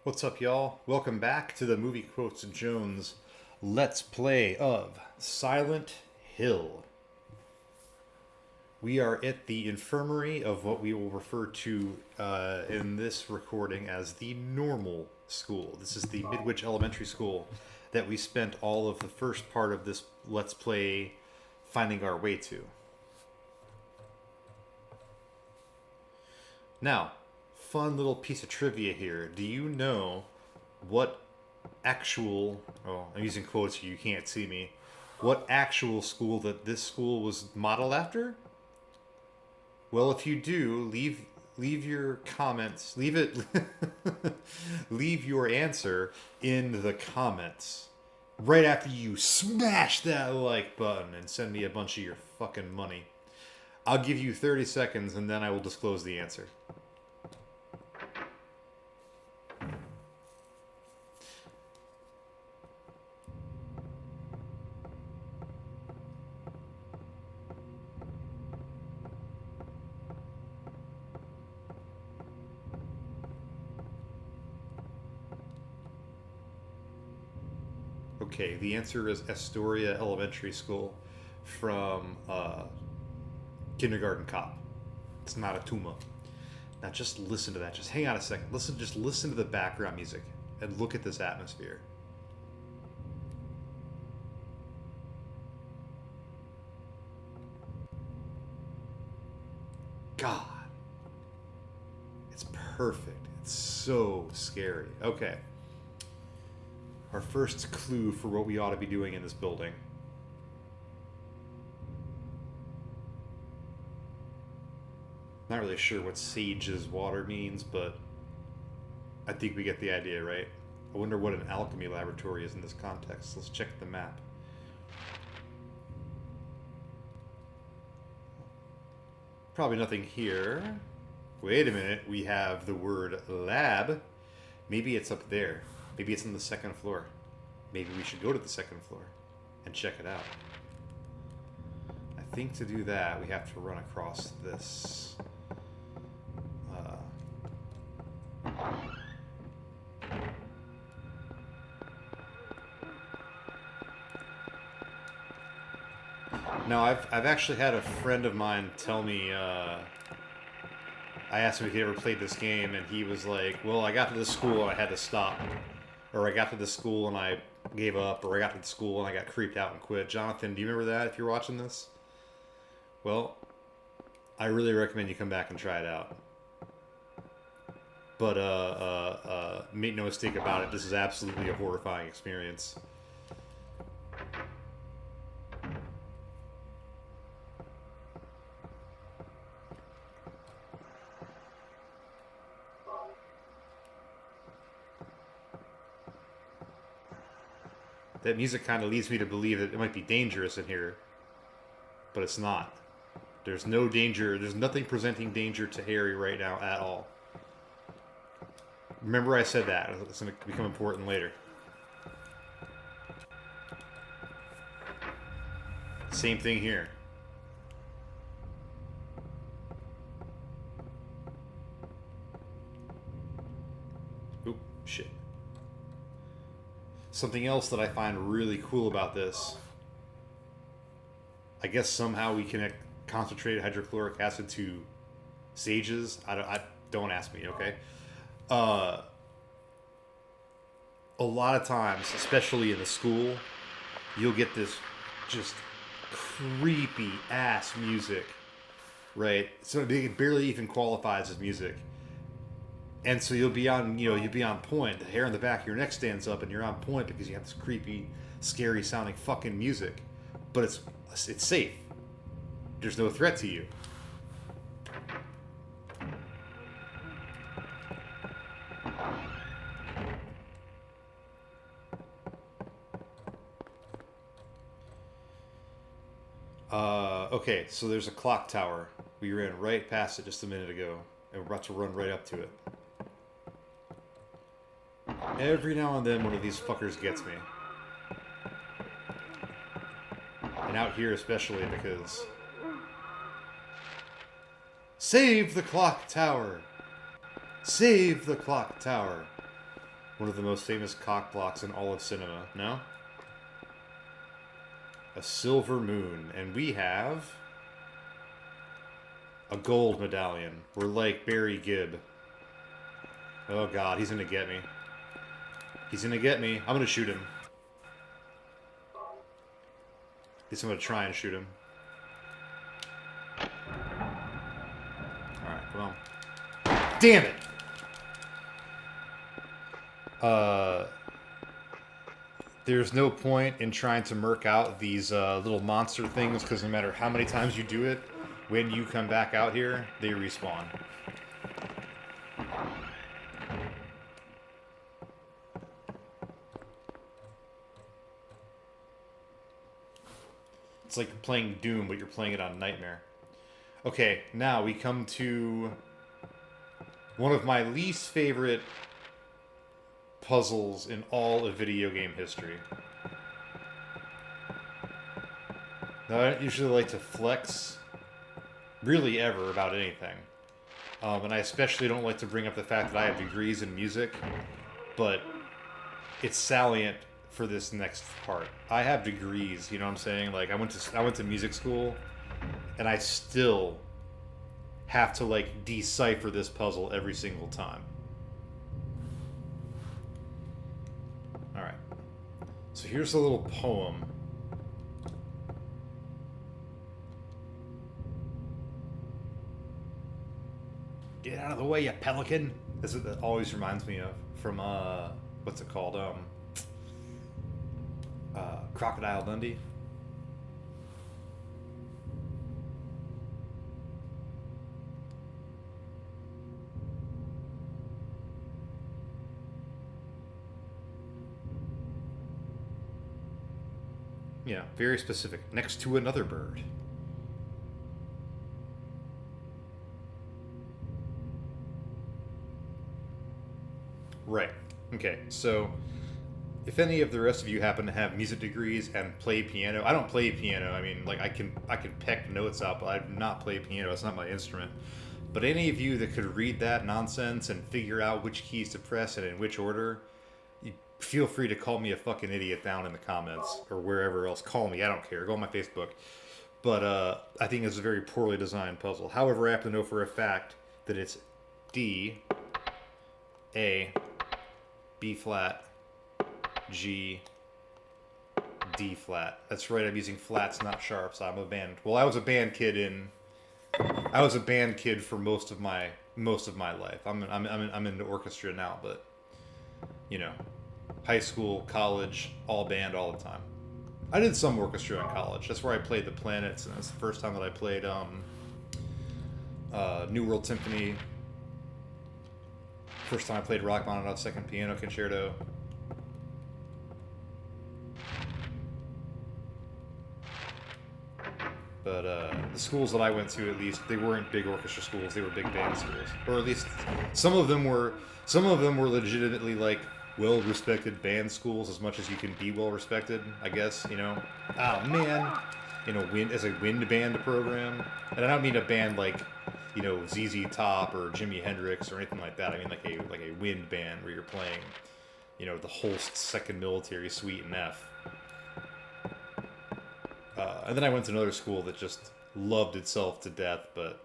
What's up, y'all? Welcome back to the Movie Quotes Jones Let's Play of Silent Hill. We are at the infirmary of what we will refer to in this recording as the normal school. This is the Midwich Elementary School that we spent all of the first part of this Let's Play finding our way to. Now, fun little piece of trivia here. Do you know what actual, oh, I'm using quotes here, you can't see me, what actual school that this school was modeled after? Well, if you do, leave your comments, leave your answer in the comments right after you smash that like button and send me a bunch of your fucking money. I'll give you 30 seconds and then I will disclose the answer. Okay, the answer is Astoria Elementary School from Kindergarten Cop. It's not a Tuma. Now just listen to that. Just hang on a second. Just listen to the background music and look at this atmosphere. God. It's perfect. It's so scary. Okay. Our first clue for what we ought to be doing in this building. Not really sure what sage's water means, but I think we get the idea, right? I wonder what an alchemy laboratory is in this context. Let's check the map. Probably nothing here. Wait a minute, we have the word lab. Maybe it's up there. Maybe it's on the second floor. Maybe we should go to the second floor and check it out. I think to do that, we have to run across this. Now, I've actually had a friend of mine tell me, I asked him if he ever played this game, and he was like, well, I got to this school and I had to stop. Or I got to this school and I gave up, or I got to the school and I got creeped out and quit. Jonathan, do you remember that if you're watching this? Well, I really recommend you come back and try it out. But make no mistake about it, this is absolutely a horrifying experience. That music kind of leads me to believe that it might be dangerous in here, but it's not. There's no danger. There's nothing presenting danger to Harry right now at all. Remember I said that. It's going to become important later. Same thing here. Oop, shit. Something else that I find really cool about this, I guess somehow we connect concentrated hydrochloric acid to sages. Don't ask me, okay? A lot of times, especially in the school, you'll get this just creepy ass music, right? So it barely even qualifies as music. And so you'll be on point. The hair on the back of your neck stands up, and you're on point because you have this creepy, scary sounding fucking music. But it's safe. There's no threat to you. Okay, so there's a clock tower. We ran right past it just a minute ago, and we're about to run right up to it. Every now and then one of these fuckers gets me. And out here especially because... Save the clock tower! Save the clock tower! One of the most famous cock blocks in all of cinema. No? A silver moon. And we have a gold medallion. We're like Barry Gibb. Oh god, he's gonna get me. He's gonna get me. I'm gonna shoot him. At least I'm gonna try and shoot him. Alright, come on. Damn it! There's no point in trying to murk out these little monster things, because no matter how many times you do it, when you come back out here, they respawn. It's like playing Doom, but you're playing it on Nightmare. Okay, now we come to one of my least favorite puzzles in all of video game history. Now, I don't usually like to flex, really ever, about anything. And I especially don't like to bring up the fact that I have degrees in music, but it's salient for this next part. I have degrees, you know what I'm saying? Like, I went to music school, and I still have to, like, decipher this puzzle every single time. Alright. So here's a little poem. Get out of the way, you pelican! This is, that always reminds me of from, what's it called? Crocodile Dundee. Yeah, very specific. Next to another bird. Right. Okay, so if any of the rest of you happen to have music degrees and play piano, I don't play piano. I mean, like I can peck notes out, but I do not play piano. It's not my instrument. But any of you that could read that nonsense and figure out which keys to press and in which order, you feel free to call me a fucking idiot down in the comments or wherever else. Call me. I don't care. Go on my Facebook. But I think it's a very poorly designed puzzle. However, I have to know for a fact that it's D, A, B flat, G, D flat. That's right, I'm using flats, not sharps. I'm a band. Well, I was a band kid for most of my life. I'm into orchestra now, but you know, high school, college, all band all the time. I did some orchestra in college. That's where I played the Planets, and that's the first time that I played New World Symphony. First time I played Rachmaninoff's Second Piano Concerto. But the schools that I went to, at least, they weren't big orchestra schools. They were big band schools, or at least some of them were. Some of them were legitimately like well-respected band schools, as much as you can be well-respected, I guess. You know. Oh man, as a wind band program, and I don't mean a band like, you know, ZZ Top or Jimi Hendrix or anything like that. I mean like a wind band where you're playing, you know, the Holst Second Military Suite in F. And then I went to another school that just loved itself to death, but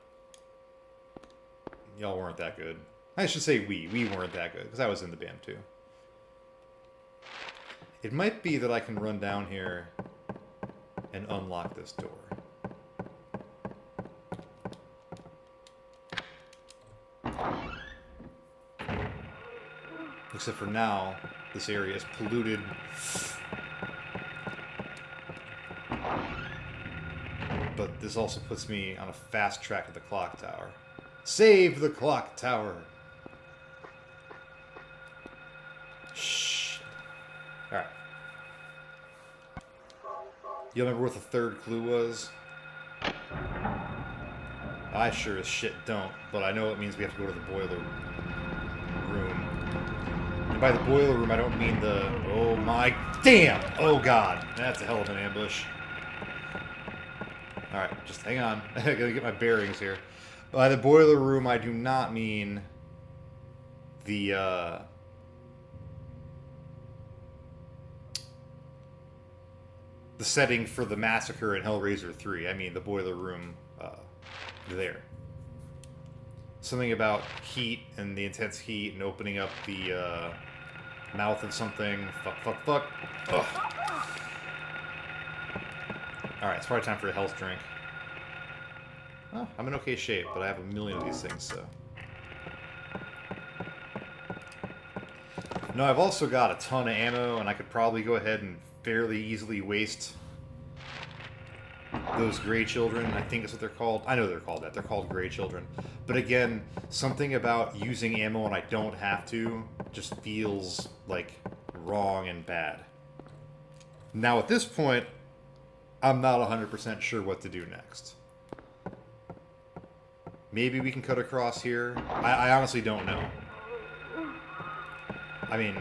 y'all weren't that good. I should say we weren't that good, because I was in the band too. It might be that I can run down here and unlock this door. Except for now, this area is polluted. But this also puts me on a fast track to the clock tower. Save the clock tower! Shh. Alright. You remember what the third clue was? I sure as shit don't, but I know it means we have to go to the boiler room. And by the boiler room, I don't mean the... Oh my... Damn! Oh god. That's a hell of an ambush. Alright, just hang on. I gotta get my bearings here. By the boiler room, I do not mean the the setting for the massacre in Hellraiser 3. I mean, the boiler room there. Something about heat and the intense heat and opening up the mouth of something. Fuck. Ugh. Alright, it's probably time for a health drink. Oh, I'm in okay shape, but I have a million of these things, so... No, I've also got a ton of ammo, and I could probably go ahead and fairly easily waste those gray children. I think that's what they're called. I know they're called that. They're called gray children. But again, something about using ammo when I don't have to just feels, like, wrong and bad. Now, at this point, I'm not 100% sure what to do next. Maybe we can cut across here. I honestly don't know. I mean,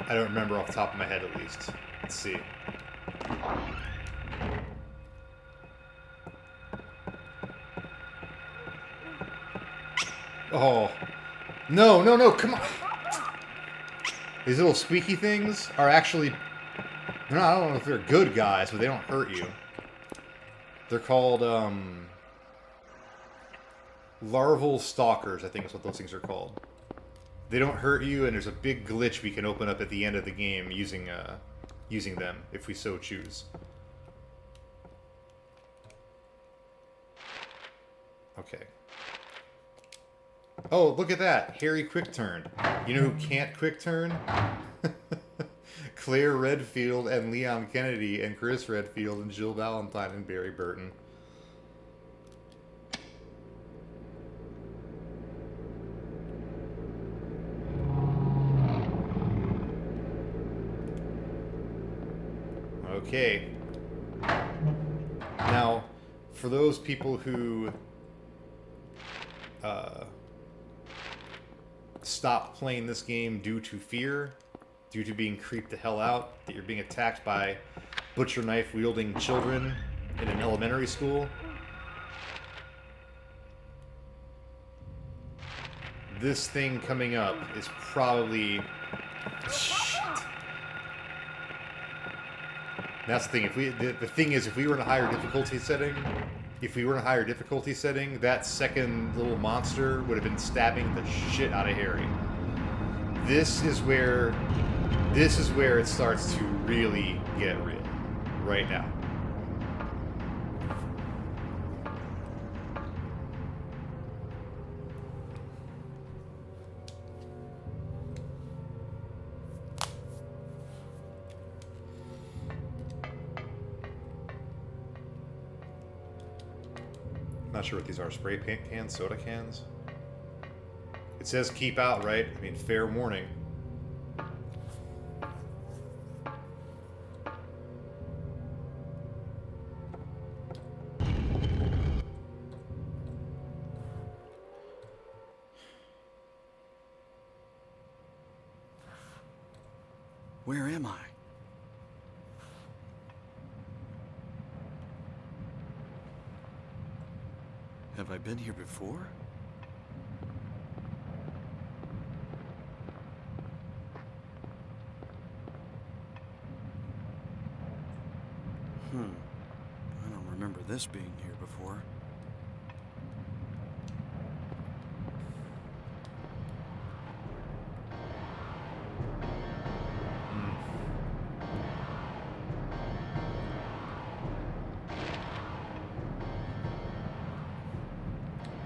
I don't remember off the top of my head, at least. Let's see. Oh. No, come on! These little squeaky things are actually... I don't know if they're good guys, but they don't hurt you. They're called, larval stalkers, I think is what those things are called. They don't hurt you, and there's a big glitch we can open up at the end of the game using them, if we so choose. Okay. Oh, look at that! Harry quick turn. You know who can't quick turn? Claire Redfield and Leon Kennedy and Chris Redfield and Jill Valentine and Barry Burton. Okay. Now, for those people who stop playing this game due to fear, due to being creeped the hell out, that you're being attacked by butcher knife wielding children in an elementary school, this thing coming up is probably... Shit. That's the thing. If the thing is, if we were in a higher difficulty setting, that second little monster would have been stabbing the shit out of Harry. This is where it starts to really get real. Right now. Not sure what these are. Spray paint cans? Soda cans? It says keep out, right? I mean, fair warning. Where am I? Have I been here before? I don't remember this being here before.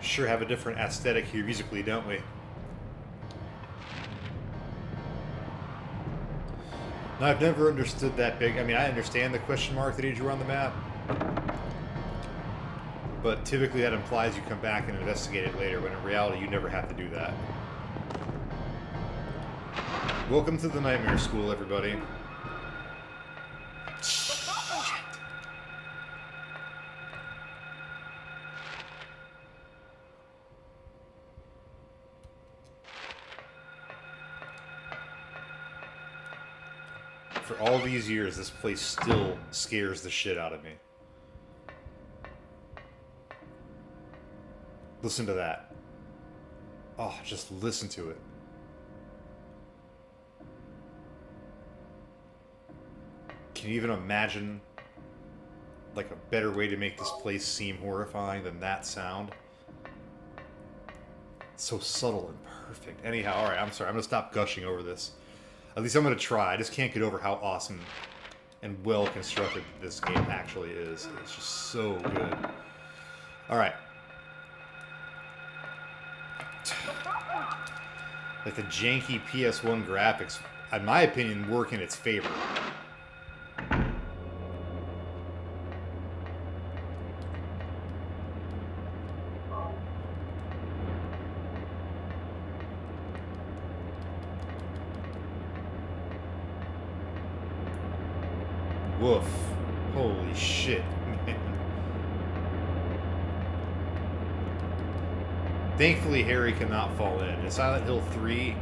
Sure have a different aesthetic here musically, don't we? Now, I've never understood that big... I mean, I understand the question mark that he drew on the map. But typically that implies you come back and investigate it later, when in reality you never have to do that. Welcome to the Nightmare School, everybody. For all these years, this place still scares the shit out of me. Listen to that. Oh, just listen to it. Can you even imagine like a better way to make this place seem horrifying than that sound. So subtle and perfect. Anyhow, all right, I'm sorry. I'm going to stop gushing over this. At least I'm going to try. I just can't get over how awesome and well constructed this game actually is. It's just so good. All right. Like the janky PS1 graphics, in my opinion, work in its favor. Woof. Holy shit, man. Thankfully, Harry cannot fall in. In Silent Hill 3,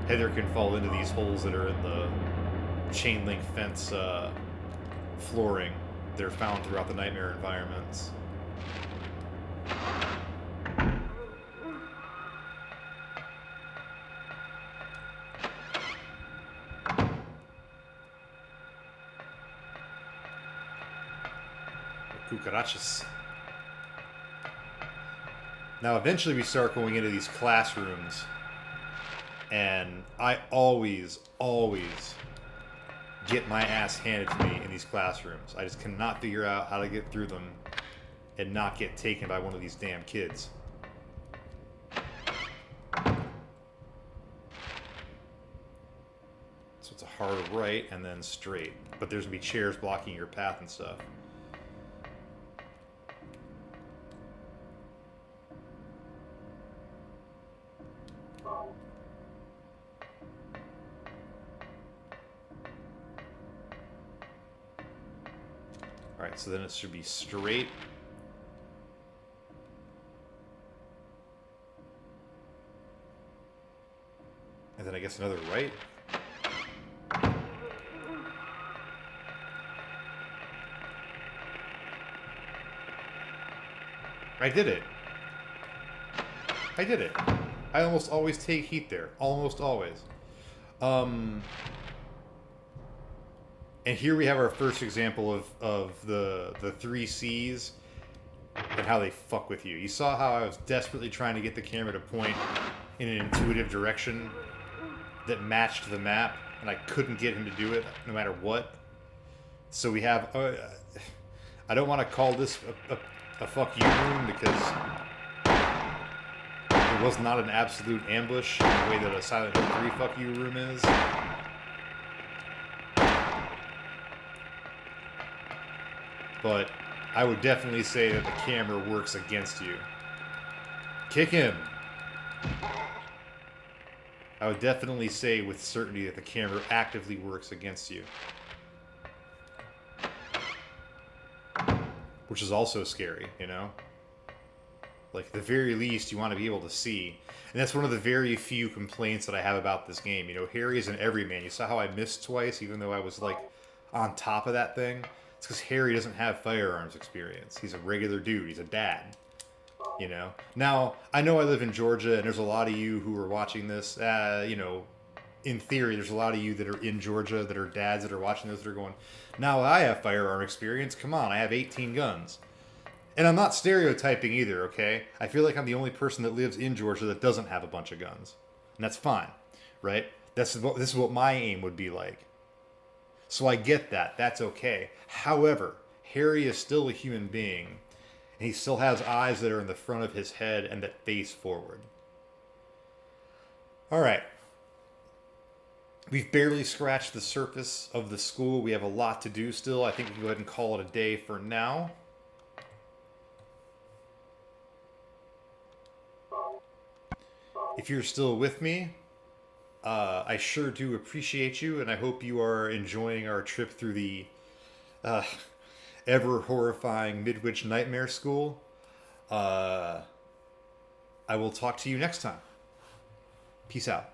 Heather can fall into these holes that are in the chain link fence flooring. They're found throughout the nightmare environments. Cucarachas. Now, eventually we start going into these classrooms, and I always get my ass handed to me in these classrooms. I just cannot figure out how to get through them and not get taken by one of these damn kids. So it's a hard right and then straight, but there's gonna be chairs blocking your path and stuff. Alright, so then it should be straight. And then I guess another right. I did it. I did it. I almost always take heat there. Almost always. And here we have our first example of the 3 C's and how they fuck with you. You saw how I was desperately trying to get the camera to point in an intuitive direction that matched the map, and I couldn't get him to do it no matter what. So we have... I don't want to call this a fuck you room because it was not an absolute ambush in the way that a Silent Hill 3 fuck you room is. But I would definitely say that the camera works against you. Kick him! I would definitely say with certainty that the camera actively works against you. Which is also scary, you know? Like, at the very least, you want to be able to see. And that's one of the very few complaints that I have about this game. You know, Harry is an everyman. You saw how I missed twice, even though I was, like, on top of that thing? It's because Harry doesn't have firearms experience. He's a regular dude. He's a dad. You know? Now, I know I live in Georgia, and there's a lot of you who are watching this. You know, in theory, there's a lot of you that are in Georgia that are dads that are watching this that are going, now I have firearm experience. Come on, I have 18 guns. And I'm not stereotyping either, okay? I feel like I'm the only person that lives in Georgia that doesn't have a bunch of guns. And that's fine, right? This is what my aim would be like. So I get that. That's okay. However, Harry is still a human being, and he still has eyes that are in the front of his head and that face forward. All right. We've barely scratched the surface of the school. We have a lot to do still. I think we can go ahead and call it a day for now. If you're still with me, I sure do appreciate you, and I hope you are enjoying our trip through the ever-horrifying Midwich Nightmare School. I will talk to you next time. Peace out.